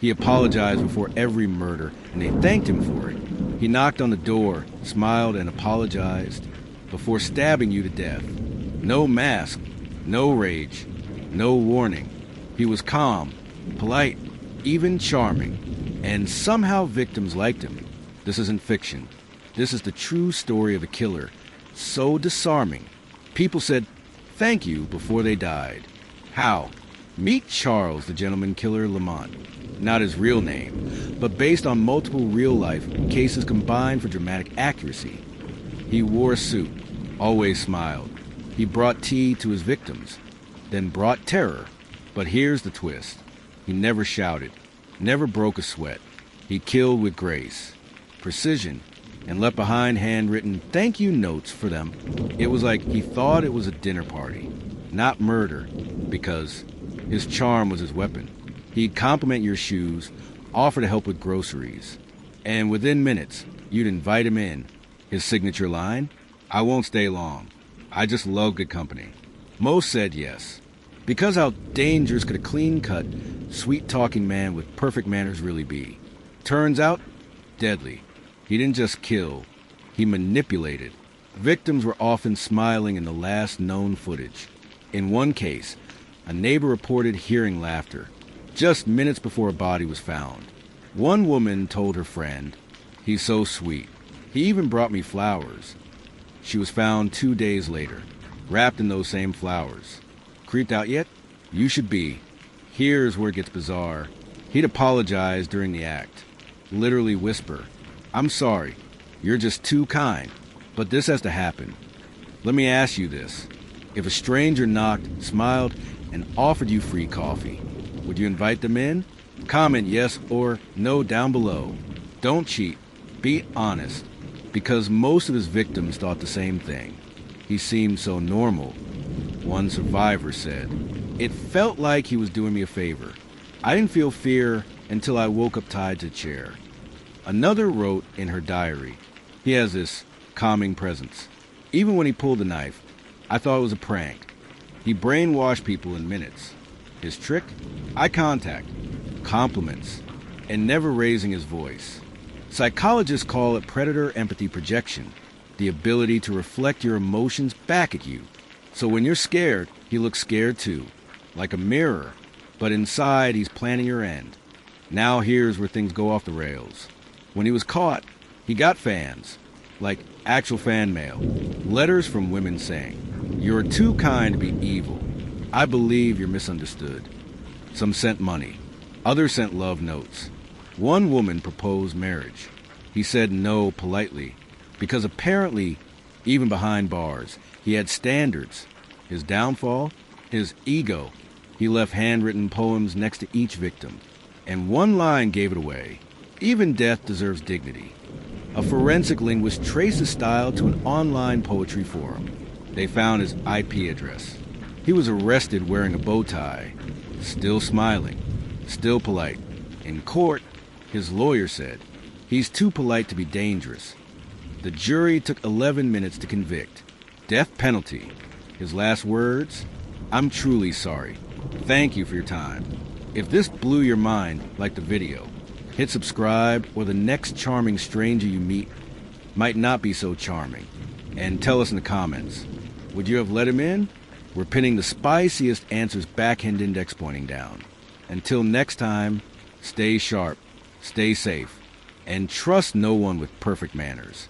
He apologized before every murder, and they thanked him for it. He knocked on the door, smiled, and apologized before stabbing you to death. No mask, no rage, no warning. He was calm, polite, even charming, and somehow victims liked him. This isn't fiction. This is the true story of a killer, so disarming. People said thank you before they died. How? Meet Charles, the gentleman killer Lamont. Not his real name, but based on multiple real-life cases combined for dramatic accuracy. He wore a suit, always smiled. He brought tea to his victims, then brought terror. But here's the twist. He never shouted, never broke a sweat. He killed with grace, precision, and left behind handwritten thank you notes for them. It was like he thought it was a dinner party, not murder, because his charm was his weapon. He'd compliment your shoes, offer to help with groceries, and within minutes, you'd invite him in. His signature line, "I won't stay long. I just love good company." Most said yes. Because how dangerous could a clean-cut, sweet-talking man with perfect manners really be? Turns out, deadly. He didn't just kill, he manipulated. Victims were often smiling in the last known footage. In one case, a neighbor reported hearing laughter just minutes before a body was found. One woman told her friend, "He's so sweet. He even brought me flowers." She was found 2 days later, wrapped in those same flowers. Creeped out yet? You should be. Here's where it gets bizarre. He'd apologize during the act. Literally whisper, "I'm sorry. You're just too kind. But this has to happen. Let me ask you this. If a stranger knocked, smiled, and offered you free coffee, would you invite them in? Comment yes or no down below. Don't cheat. Be honest. Because most of his victims thought the same thing. He seemed so normal. One survivor said, "It felt like he was doing me a favor. I didn't feel fear until I woke up tied to a chair." Another wrote in her diary, "He has this calming presence. Even when he pulled the knife, I thought it was a prank. He brainwashed people in minutes. His trick? Eye contact, compliments, and never raising his voice." Psychologists call it predator empathy projection, the ability to reflect your emotions back at you. So when you're scared, he looks scared too, like a mirror, but inside he's planning your end. Now here's where things go off the rails. When he was caught, he got fans, like actual fan mail, letters from women saying, "You're too kind to be evil. I believe you're misunderstood." Some sent money. Others sent love notes. One woman proposed marriage. He said no politely, because apparently, even behind bars, he had standards. His downfall? His ego. He left handwritten poems next to each victim. And one line gave it away. Even death deserves dignity. A forensic linguist traced his style to an online poetry forum. They found his IP address. He was arrested wearing a bow tie, still smiling, still polite. In court, his lawyer said, "He's too polite to be dangerous." The jury took 11 minutes to convict. Death penalty. His last words, "I'm truly sorry. Thank you for your time." If this blew your mind like the video, hit subscribe, or the next charming stranger you meet might not be so charming. And tell us in the comments, would you have let him in? We're pinning the spiciest answers backhand index pointing down. Until next time, stay sharp, stay safe, and trust no one with perfect manners.